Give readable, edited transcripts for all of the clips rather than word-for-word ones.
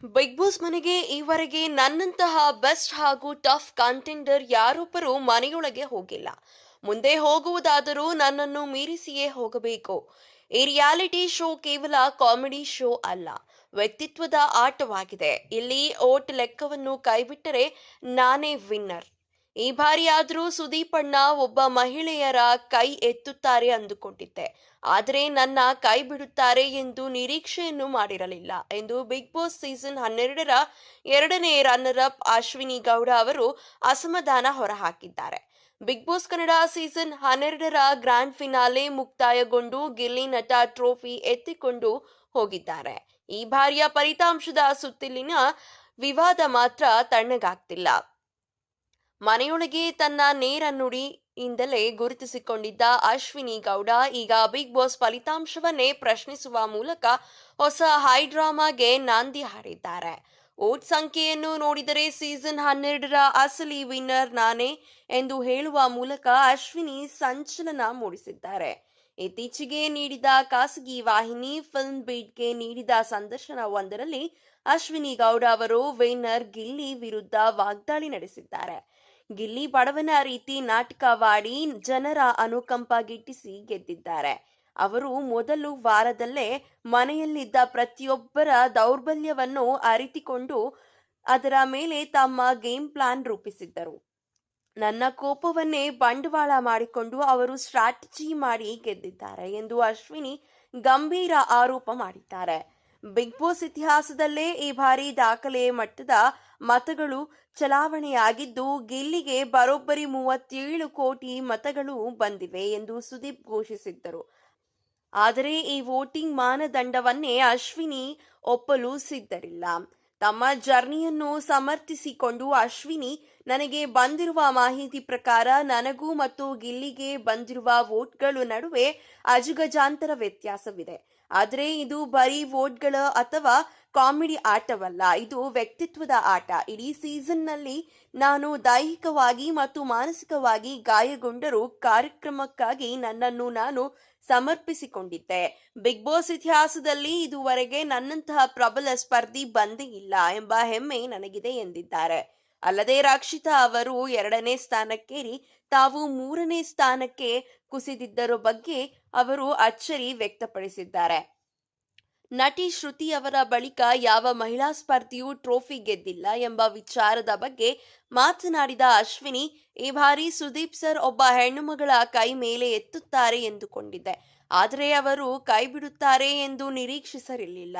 Big boss ಮನೆಗೆ ಈವರೆಗೆ ನನ್ನಂತಹ best ಹಾಗೂ ಟಫ್ ಕಂಟೆಂಡರ್ ಯಾರೊಬ್ಬರೂ ಮನೆಯೊಳಗೆ ಹೋಗಿಲ್ಲ. ಮುಂದೆ ಹೋಗುವುದಾದರೂ ನನ್ನನ್ನು ಮೀರಿಸಿಯೇ ಹೋಗಬೇಕು. ಈ ರಿಯಾಲಿಟಿ ಶೋ ಕೇವಲ ಕಾಮಿಡಿ ಶೋ ಅಲ್ಲ, ವ್ಯಕ್ತಿತ್ವದ ಆಟವಾಗಿದೆ. ಇಲ್ಲಿ ಓಟ್ ಲೆಕ್ಕವನ್ನು ಕೈಬಿಟ್ಟರೆ ನಾನೇ ವಿನ್ನರ್. ಈ ಬಾರಿಯಾದರೂ ಸುದೀಪ್ ಅಣ್ಣ ಒಬ್ಬ ಮಹಿಳೆಯರ ಕೈ ಎತ್ತುತ್ತಾರೆ ಅಂದುಕೊಂಡಿದ್ದೆ. ಆದರೆ ನನ್ನ ಕೈ ಬಿಡುತ್ತಾರೆ ಎಂದು ನಿರೀಕ್ಷೆಯನ್ನು ಮಾಡಿರಲಿಲ್ಲ ಎಂದು ಬಿಗ್ ಬಾಸ್ ಸೀಸನ್ 12ರ ಎರಡನೇ ರನ್ನರ್ ಅಪ್ ಅಶ್ವಿನಿ ಗೌಡ ಅವರು ಅಸಮಾಧಾನ ಹೊರಹಾಕಿದ್ದಾರೆ. ಬಿಗ್ ಬಾಸ್ ಕನ್ನಡ ಸೀಸನ್ 12ರ ಗ್ರ್ಯಾಂಡ್ ಫಿನಾಲೆ ಮುಕ್ತಾಯಗೊಂಡು ಗಿಲ್ಲಿ ನಟ ಟ್ರೋಫಿ ಎತ್ತಿಕೊಂಡು ಹೋಗಿದ್ದಾರೆ. ಈ ಬಾರಿಯ ಫಲಿತಾಂಶದ ಸುತ್ತಲಿನ ವಿವಾದ ಮಾತ್ರ ತಣ್ಣಗಾಗ್ತಿಲ್ಲ. ಮನೆಯೊಳಗೆ ತನ್ನ ನೇರ ನುಡಿಯಿಂದಲೇ ಗುರುತಿಸಿಕೊಂಡಿದ್ದ ಅಶ್ವಿನಿ ಗೌಡ ಈಗ ಬಿಗ್ ಬಾಸ್ ಫಲಿತಾಂಶವನ್ನೇ ಪ್ರಶ್ನಿಸುವ ಮೂಲಕ ಹೊಸ ಹೈಡ್ರಾಮಾಗೆ ನಾಂದಿ ಹಾಡಿದ್ದಾರೆ. ವೋಟ್ ಸಂಖ್ಯೆಯನ್ನು ನೋಡಿದರೆ ಸೀಸನ್ 12ರ ಅಸಲಿ ವಿನ್ನರ್ ನಾನೇ ಎಂದು ಹೇಳುವ ಮೂಲಕ ಅಶ್ವಿನಿ ಸಂಚಲನ ಮೂಡಿಸಿದ್ದಾರೆ. ಇತ್ತೀಚೆಗೆ ನೀಡಿದ ಖಾಸಗಿ ವಾಹಿನಿ ಫಿಲ್ಮ್ ಬೀಟ್ಗೆ ನೀಡಿದ ಸಂದರ್ಶನವೊಂದರಲ್ಲಿ ಅಶ್ವಿನಿ ಗೌಡ ಅವರು ವಿನ್ನರ್ ಗಿಲ್ಲಿ ವಿರುದ್ಧ ವಾಗ್ದಾಳಿ ನಡೆಸಿದ್ದಾರೆ. ಗಿಲ್ಲಿ ಬಡವನ ರೀತಿ ನಾಟಕವಾಡಿ ಜನರ ಅನುಕಂಪ ಗಿಟ್ಟಿಸಿ ಗೆದ್ದಿದ್ದಾರೆ. ಅವರು ಮೊದಲು ವಾರದಲ್ಲೇ ಮನೆಯಲ್ಲಿದ್ದ ಪ್ರತಿಯೊಬ್ಬರ ದೌರ್ಬಲ್ಯವನ್ನು ಅರಿತುಕೊಂಡು ಅದರ ಮೇಲೆ ತಮ್ಮ ಗೇಮ್ ಪ್ಲಾನ್ ರೂಪಿಸಿದ್ದರು. ನನ್ನ ಕೋಪವನ್ನೇ ಬಂಡವಾಳ ಮಾಡಿಕೊಂಡು ಅವರು ಸ್ಟ್ರಾಟಜಿ ಮಾಡಿ ಗೆದ್ದಿದ್ದಾರೆ ಎಂದು ಅಶ್ವಿನಿ ಗಂಭೀರ ಆರೋಪ ಮಾಡಿದ್ದಾರೆ. ಬಿಗ್ ಬಾಸ್ ಇತಿಹಾಸದಲ್ಲೇ ಈ ಬಾರಿ ದಾಖಲೆ ಮಟ್ಟದ ಮತಗಳು ಚಲಾವಣೆಯಾಗಿದ್ದು ಗಿಲ್ಲಿಗೆ ಬರೋಬ್ಬರಿ 37 ಕೋಟಿ ಮತಗಳು ಬಂದಿವೆ ಎಂದು ಸುದೀಪ್ ಘೋಷಿಸಿದ್ದರು. ಆದರೆ ಈ ವೋಟಿಂಗ್ ಮಾನದಂಡವನ್ನೇ ಅಶ್ವಿನಿ ಒಪ್ಪಲು ಸಿದ್ಧರಿಲ್ಲ. ತಮ್ಮ ಜರ್ನಿಯನ್ನು ಸಮರ್ಥಿಸಿಕೊಂಡು ಅಶ್ವಿನಿ, ನನಗೆ ಬಂದಿರುವ ಮಾಹಿತಿ ಪ್ರಕಾರ ನನಗೂ ಮತ್ತು ಗಿಲ್ಲಿಗೆ ಬಂದಿರುವ ವೋಟ್ಗಳ ನಡುವೆ ಅಜಗಜಾಂತರ ವ್ಯತ್ಯಾಸವಿದೆ. ಆದರೆ ಇದು ಬರೀ ವೋಟ್ಗಳ ಅಥವಾ ಕಾಮಿಡಿ ಆಟವಲ್ಲ, ಇದು ವ್ಯಕ್ತಿತ್ವದ ಆಟ. ಇಡೀ ಸೀಸನ್ನಲ್ಲಿ ನಾನು ದೈಹಿಕವಾಗಿ ಮತ್ತು ಮಾನಸಿಕವಾಗಿ ಗಾಯಗೊಂಡರೂ ಕಾರ್ಯಕ್ರಮಕ್ಕಾಗಿ ನನ್ನನ್ನು ನಾನು ಸಮರ್ಪಿಸಿಕೊಂಡಿದ್ದೆ. ಬಿಗ್ ಬಾಸ್ ಇತಿಹಾಸದಲ್ಲಿ ಇದುವರೆಗೆ ನನ್ನಂತಹ ಪ್ರಬಲ ಸ್ಪರ್ಧಿ ಬಂದೇ ಇಲ್ಲ ಎಂಬ ಹೆಮ್ಮೆ ನನಗಿದೆ ಎಂದಿದ್ದಾರೆ. ಅಲ್ಲದೆ ರಕ್ಷಿತಾ ಅವರು 2ನೇ ಸ್ಥಾನಕ್ಕೇರಿ ತಾವು 3ನೇ ಸ್ಥಾನಕ್ಕೆ ಕುಸಿದಿದ್ದರ ಬಗ್ಗೆ ಅವರು ಅಚ್ಚರಿ ವ್ಯಕ್ತಪಡಿಸಿದ್ದಾರೆ. ನಟಿ ಶ್ರುತಿ ಅವರ ಬಳಿಕ ಯಾವ ಮಹಿಳಾ ಸ್ಪರ್ಧಿಯೂ ಟ್ರೋಫಿ ಗೆದ್ದಿಲ್ಲ ಎಂಬ ವಿಚಾರದ ಬಗ್ಗೆ ಮಾತನಾಡಿದ ಅಶ್ವಿನಿ, ಈ ಬಾರಿ ಸುದೀಪ್ ಸರ್ ಒಬ್ಬ ಹೆಣ್ಣುಮಗಳ ಕೈ ಮೇಲೆ ಎತ್ತುತ್ತಾರೆ ಎಂದುಕೊಂಡಿದ್ದೆ, ಆದರೆ ಅವರು ಕೈ ಬಿಡುತ್ತಾರೆ ಎಂದು ನಿರೀಕ್ಷಿಸಿರಲಿಲ್ಲ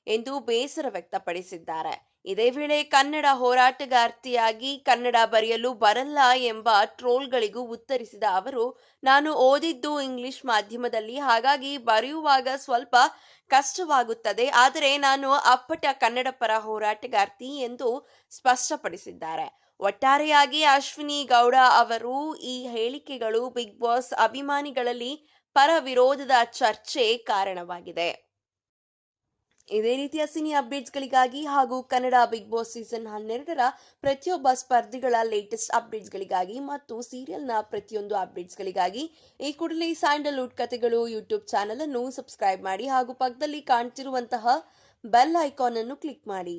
ಎಂದು ಬೇಸರ ವ್ಯಕ್ತಪಡಿಸಿದ್ದಾರೆ. ಇದೇ ವೇಳೆ ಕನ್ನಡ ಹೋರಾಟಗಾರ್ತಿಯಾಗಿ ಕನ್ನಡ ಬರೆಯಲು ಬರಲ್ಲ ಎಂಬ ಟ್ರೋಲ್ಗಳಿಗೂ ಉತ್ತರಿಸಿದ ಅವರು, ನಾನು ಓದಿದ್ದು ಇಂಗ್ಲಿಷ್ ಮಾಧ್ಯಮದಲ್ಲಿ, ಹಾಗಾಗಿ ಬರೆಯುವಾಗ ಸ್ವಲ್ಪ ಕಷ್ಟವಾಗುತ್ತದೆ, ಆದರೆ ನಾನು ಅಪ್ಪಟ ಕನ್ನಡ ಪರ ಹೋರಾಟಗಾರ್ತಿ ಎಂದು ಸ್ಪಷ್ಟಪಡಿಸಿದ್ದಾರೆ. ಒಟ್ಟಾರೆಯಾಗಿ ಅಶ್ವಿನಿ ಗೌಡ ಅವರು ಈ ಹೇಳಿಕೆಗಳು ಬಿಗ್ ಬಾಸ್ ಅಭಿಮಾನಿಗಳಲ್ಲಿ ಪರ ವಿರೋಧದ ಚರ್ಚೆ ಕಾರಣವಾಗಿದೆ. ಇದೇ ರೀತಿಯ ಸಿನಿ ಅಪ್ಡೇಟ್ಸ್ಗಳಿಗಾಗಿ ಹಾಗೂ ಕನ್ನಡ ಬಿಗ್ ಬಾಸ್ ಸೀಸನ್ 12ರ ಪ್ರತಿಯೊಬ್ಬ ಸ್ಪರ್ಧಿಗಳ ಲೇಟೆಸ್ಟ್ ಅಪ್ಡೇಟ್ಸ್ಗಳಿಗಾಗಿ ಮತ್ತು ಸೀರಿಯಲ್ನ ಪ್ರತಿಯೊಂದು ಅಪ್ಡೇಟ್ಸ್ಗಳಿಗಾಗಿ ಈ ಕೂಡಲೇ ಸ್ಯಾಂಡಲ್ವುಡ್ ಕಥೆಗಳು ಯೂಟ್ಯೂಬ್ ಚಾನಲ್ ಅನ್ನು ಸಬ್ಸ್ಕ್ರೈಬ್ ಮಾಡಿ ಹಾಗೂ ಪಕ್ಕದಲ್ಲಿ ಕಾಣ್ತಿರುವಂತಹ ಬೆಲ್ ಐಕಾನ್ ಅನ್ನು ಕ್ಲಿಕ್ ಮಾಡಿ.